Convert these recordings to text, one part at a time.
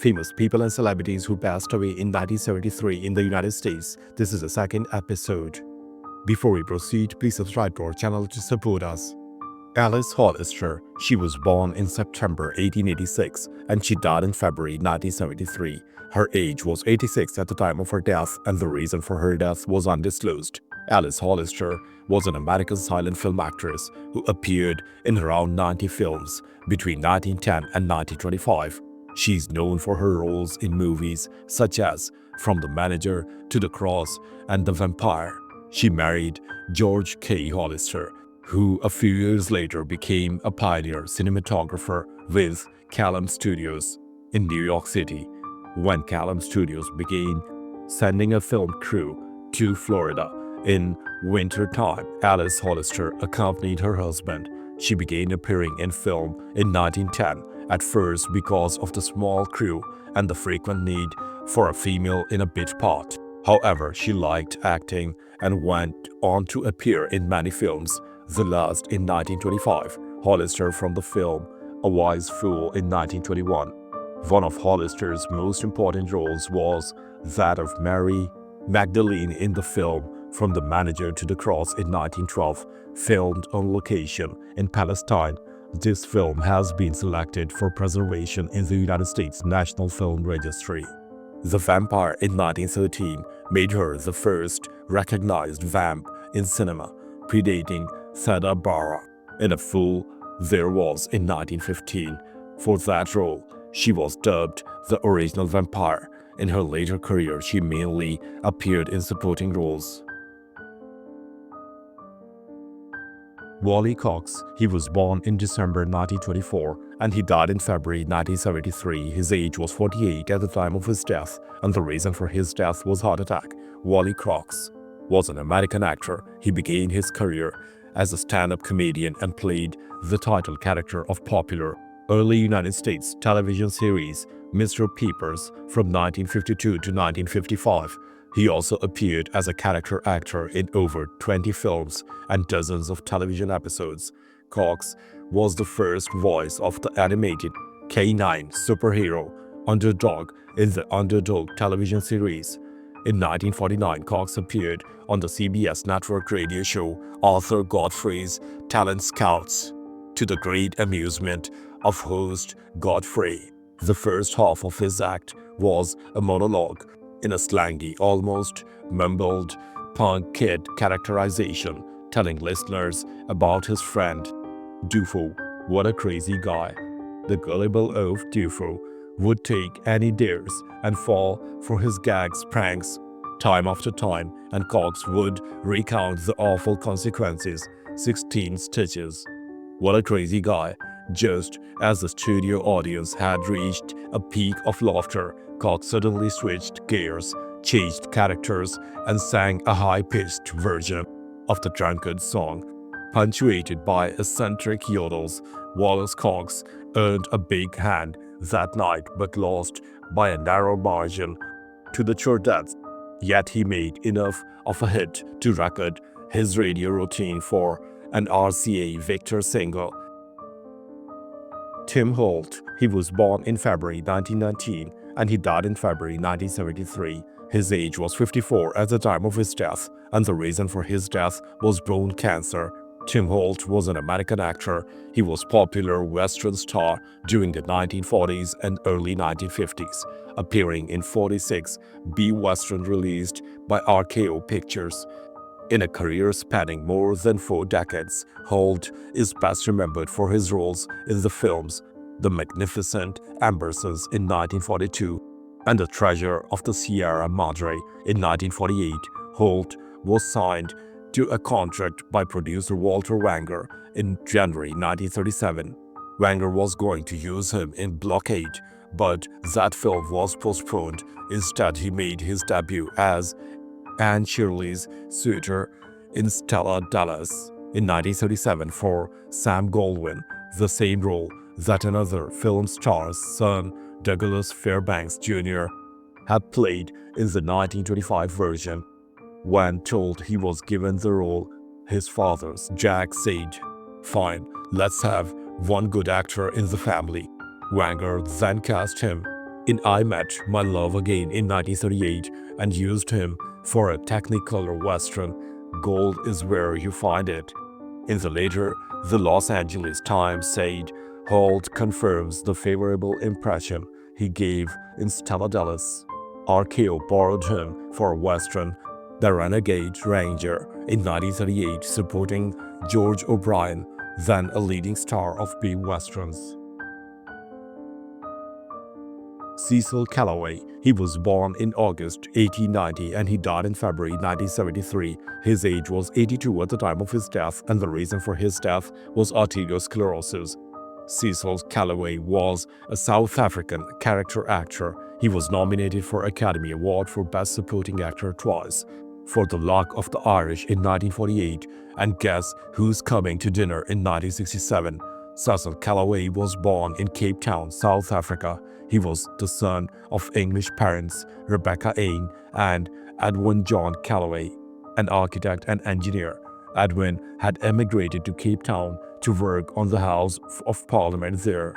famous people and celebrities who passed away in 1973 in the United States. This is the second episode. Before we proceed, please subscribe to our channel to support us. Alice Hollister. She was born in September 1886 and she died in February 1973. Her age was 86 at the time of her death, and the reason for her death was undisclosed. Alice Hollister was an American silent film actress who appeared in around 90 films between 1910 and 1925. She is known for her roles in movies such as From the Manager to The Cross and The Vampire. She married George K. Hollister, who a few years later became a pioneer cinematographer with Callum Studios in New York City. When Callum Studios began sending a film crew to Florida in winter time, Alice Hollister accompanied her husband. She began appearing in film in 1910, at first because of the small crew and the frequent need for a female in a bit part. However, she liked acting and went on to appear in many films, the last in 1925, Hollister from the film A Wise Fool in 1921. One of Hollister's most important roles was that of Mary Magdalene in the film From the Manager to the Cross in 1912, filmed on location in Palestine. This film has been selected for preservation in the United States National Film Registry. The Vampire in 1913 made her the first recognized vamp in cinema, predating Theda Bara. In A Fool There Was in 1915. For that role, she was dubbed the original vampire. In her later career, she mainly appeared in supporting roles. Wally Cox. He was born in December 1924 and he died in February 1973. His age was 48 at the time of his death, and the reason for his death was heart attack. Wally Cox was an American actor. He began his career as a stand-up comedian and played the title character of popular early United States television series Mr. Peepers from 1952 to 1955. He also appeared as a character actor in over 20 films and dozens of television episodes. Cox was the first voice of the animated K-9 superhero Underdog in the Underdog television series. In 1949, Cox appeared on the CBS network radio show Arthur Godfrey's Talent Scouts, to the great amusement of host Godfrey. The first half of his act was a monologue in a slangy, almost mumbled punk kid characterization, telling listeners about his friend Dufo. What a crazy guy. The gullible oaf Dufo would take any dares and fall for his gags, pranks, time after time, and Cox would recount the awful consequences. 16 stitches. What a crazy guy. Just as the studio audience had reached a peak of laughter, Cox suddenly switched gears, changed characters, and sang a high-pitched version of the drunkard song. Punctuated by eccentric yodels, Wallace Cox earned a big hand that night but lost by a narrow margin to the Chordettes. Yet he made enough of a hit to record his radio routine for an RCA Victor single. Tim Holt. He was born in February 1919 and he died in February 1973. His age was 54 at the time of his death, and the reason for his death was bone cancer. Tim Holt was an American actor. He was a popular Western star during the 1940s and early 1950s, appearing in 46 B-Western released by RKO Pictures. In a career spanning more than 4 decades, Holt is best remembered for his roles in the films The Magnificent Ambersons in 1942 and The Treasure of the Sierra Madre in 1948. Holt was signed to a contract by producer Walter Wanger in January 1937. Wanger was going to use him in Blockade, but that film was postponed. Instead, he made his debut as Anne Shirley's suitor in Stella Dallas in 1937 for Sam Goldwyn, the same role that another film star's son, Douglas Fairbanks Jr., had played in the 1925 version. When told he was given the role, his father, Jack, said, "Fine, let's have one good actor in the family." Wanger then cast him in I Met My Love Again in 1938 and used him for a Technicolor Western, Gold is Where You Find It. In the later, the Los Angeles Times said Holt confirms the favorable impression he gave in Stella Dallas. RKO borrowed him for a Western, The Renegade Ranger, in 1938, supporting George O'Brien, then a leading star of B westerns. Cecil Calloway. He was born in August 1890 and he died in February 1973. His age was 82 at the time of his death, and the reason for his death was arteriosclerosis. Cecil Calloway was a South African character actor. He was nominated for Academy Award for Best Supporting Actor twice, for The Luck of the Irish in 1948 and Guess Who's Coming to Dinner in 1967. Cecil Calloway was born in Cape Town, South Africa. He was the son of English parents, Rebecca Ain and Edwin John Calloway, an architect and engineer. Edwin had emigrated to Cape Town to work on the House of Parliament there.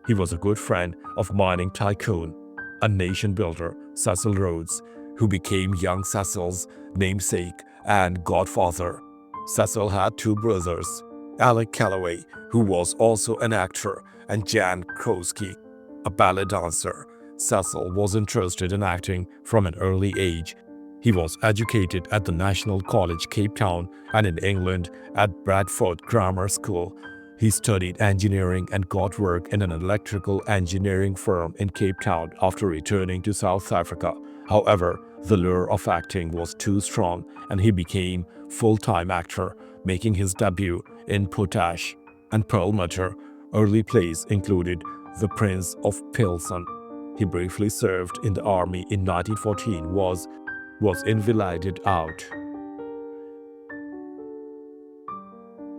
He was a good friend of mining tycoon, a nation builder, Cecil Rhodes, who became young Cecil's namesake and godfather. Cecil had two brothers, Alec Calloway, who was also an actor, and Jan Krosky, a ballet dancer. Cecil was interested in acting from an early age. He was educated at the National College, Cape Town, and in England at Bradford Grammar School. He studied engineering and got work in an electrical engineering firm in Cape Town after returning to South Africa. However, the lure of acting was too strong and he became full-time actor, making his debut in Potash and Perlmutter. Early plays included The Prince of Pilsen. He briefly served in the army in 1914, was invalided out.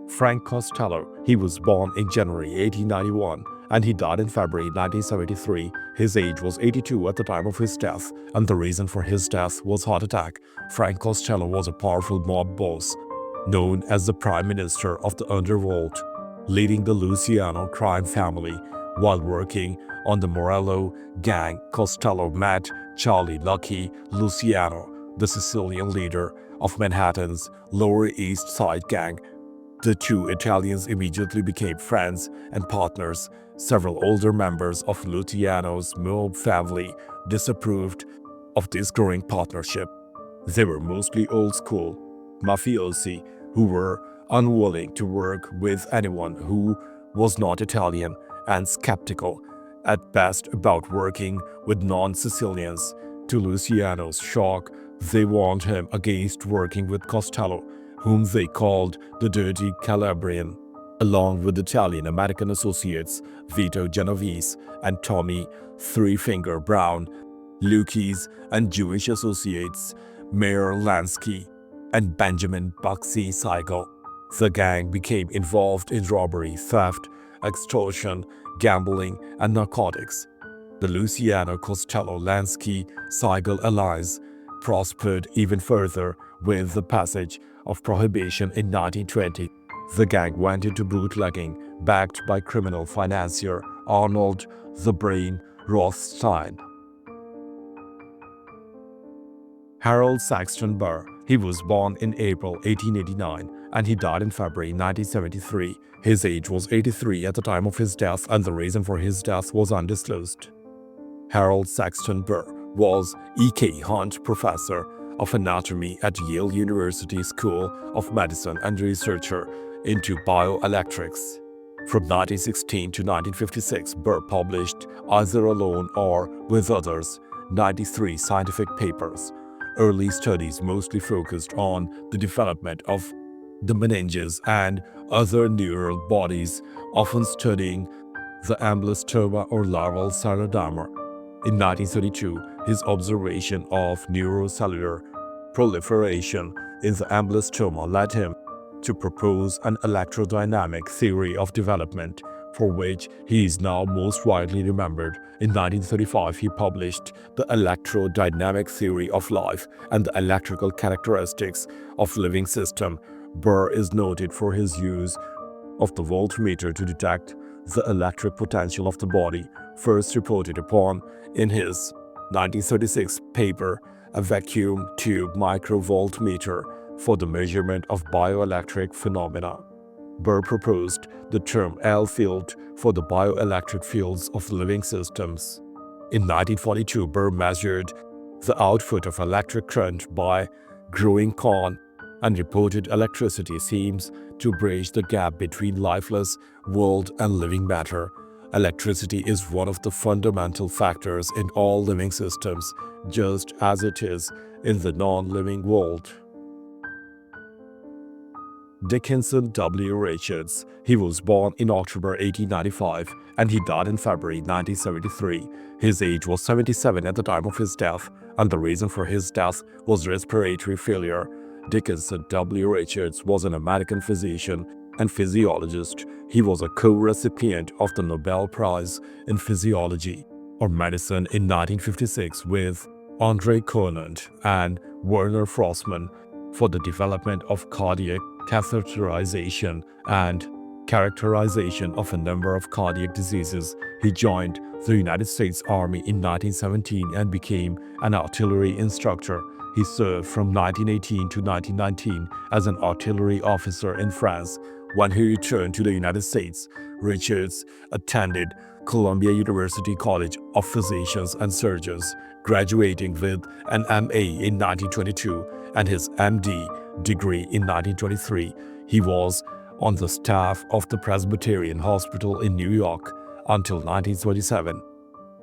Frank Costello. He was born in January 1891 and he died in February 1973. His age was 82 at the time of his death, and the reason for his death was heart attack. Frank Costello was a powerful mob boss, known as the Prime Minister of the Underworld, leading the Luciano crime family. While working on the Morello gang, Costello met Charlie Lucky Luciano, the Sicilian leader of Manhattan's Lower East Side gang. The two Italians immediately became friends and partners. Several older members of Luciano's mob family disapproved of this growing partnership. They were mostly old-school mafiosi who were unwilling to work with anyone who was not Italian and skeptical at best about working with non-Sicilians. To Luciano's shock, they warned him against working with Costello, whom they called the Dirty Calabrian, along with Italian-American associates Vito Genovese and Tommy Three Finger Brown, Lucchese, and Jewish associates Meyer Lansky and Benjamin Bugsy Siegel. The gang became involved in robbery, theft, extortion, gambling, and narcotics. The Luciano-Costello-Lansky-Siegel alliance prospered even further with the passage of Prohibition in 1920. The gang went into bootlegging, backed by criminal financier Arnold the Brain Rothstein. Harold Saxton Burr. He was born in April 1889 and he died in February 1973. His age was 83 at the time of his death, and the reason for his death was undisclosed. Harold Saxton Burr was E.K. Hunt Professor of Anatomy at Yale University School of Medicine and researcher into bioelectrics. From 1916 to 1956, Burr published, either alone or with others, 93 scientific papers. Early studies mostly focused on the development of the meninges and other neural bodies, often studying the amblyostoma or larval cyanoderma. In 1932, his observation of neurocellular proliferation in the amblyostoma led him to propose an electrodynamic theory of development, for which he is now most widely remembered. In 1935, he published The Electrodynamic Theory of Life and the Electrical Characteristics of Living System. Burr is noted for his use of the voltmeter to detect the electric potential of the body, first reported upon In his 1936 paper, A Vacuum Tube Microvoltmeter for the Measurement of Bioelectric Phenomena, Burr proposed the term L field for the bioelectric fields of living systems. In 1942, Burr measured the output of electric current by growing corn and reported electricity seems to bridge the gap between lifeless world and living matter. Electricity is one of the fundamental factors in all living systems, just as it is in the non-living world. Dickinson W. Richards. He was born in October 1895 and he died in February 1973. His age was 77 at the time of his death, and the reason for his death was respiratory failure. Dickinson W. Richards was an American physician and physiologist. He was a co-recipient of the Nobel Prize in Physiology or Medicine in 1956 with Andre Conant and Werner Forssmann for the development of cardiac catheterization and characterization of a number of cardiac diseases. He joined the United States Army in 1917 and became an artillery instructor. He served from 1918 to 1919 as an artillery officer in France. When he returned to the United States, Richards attended Columbia University College of Physicians and Surgeons, graduating with an MA in 1922 and his MD degree in 1923. He was on the staff of the Presbyterian Hospital in New York until 1927,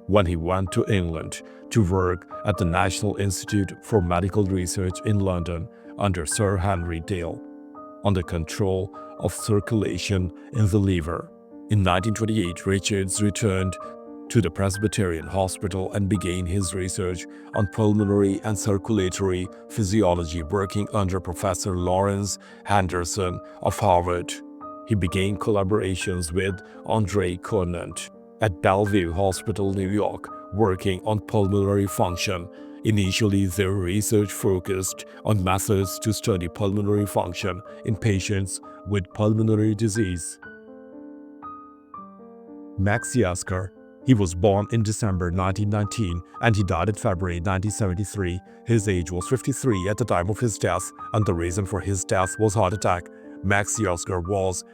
when he went to England to work at the National Institute for Medical Research in London under Sir Henry Dale on the control of circulation in the liver. In 1928, Richards returned to the Presbyterian Hospital and began his research on pulmonary and circulatory physiology, working under Professor Lawrence Henderson of Harvard. He began collaborations with Andre Conant at Bellevue Hospital, New York, working on pulmonary function. Initially, their research focused on methods to study pulmonary function in patients with pulmonary disease. Max Yasker. He was born in December 1919 and he died in February 1973. His age was 53 at the time of his death, and the reason for his death was heart attack. Max Yasker was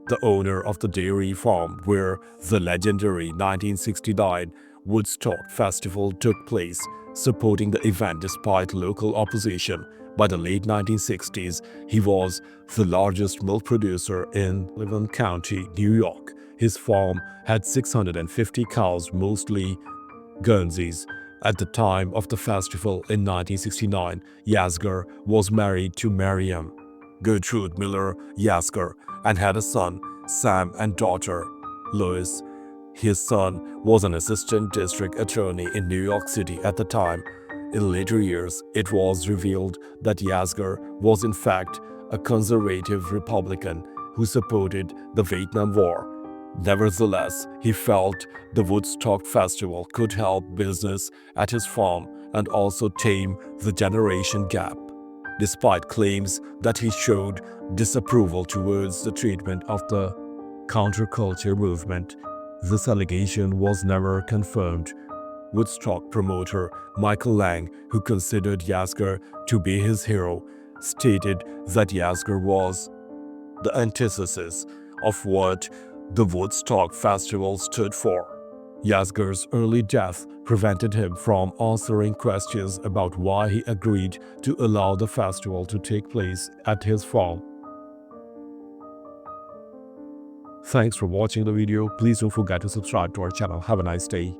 the owner of the dairy farm where the legendary 1969 Woodstock Festival took place, supporting the event despite local opposition. By the late 1960s, he was the largest milk producer in Sullivan County, New York. His farm had 650 cows, mostly Guernseys. At the time of the festival in 1969, Yasker was married to Miriam Gertrude Miller Yasker and had a son, Sam, and daughter, Lois. His son was an assistant district attorney in New York City at the time. In later years, it was revealed that Yasker was in fact a conservative Republican who supported the Vietnam War. Nevertheless, he felt the Woodstock Festival could help business at his farm and also tame the generation gap. Despite claims that he showed disapproval towards the treatment of the counterculture movement, this allegation was never confirmed. Woodstock promoter Michael Lang, who considered Yasker to be his hero, stated that Yasker was the antithesis of what the Woodstock Festival stood for. Yasker's early death prevented him from answering questions about why he agreed to allow the festival to take place at his farm. Thanks for watching the video. Please don't forget to subscribe to our channel. Have a nice day.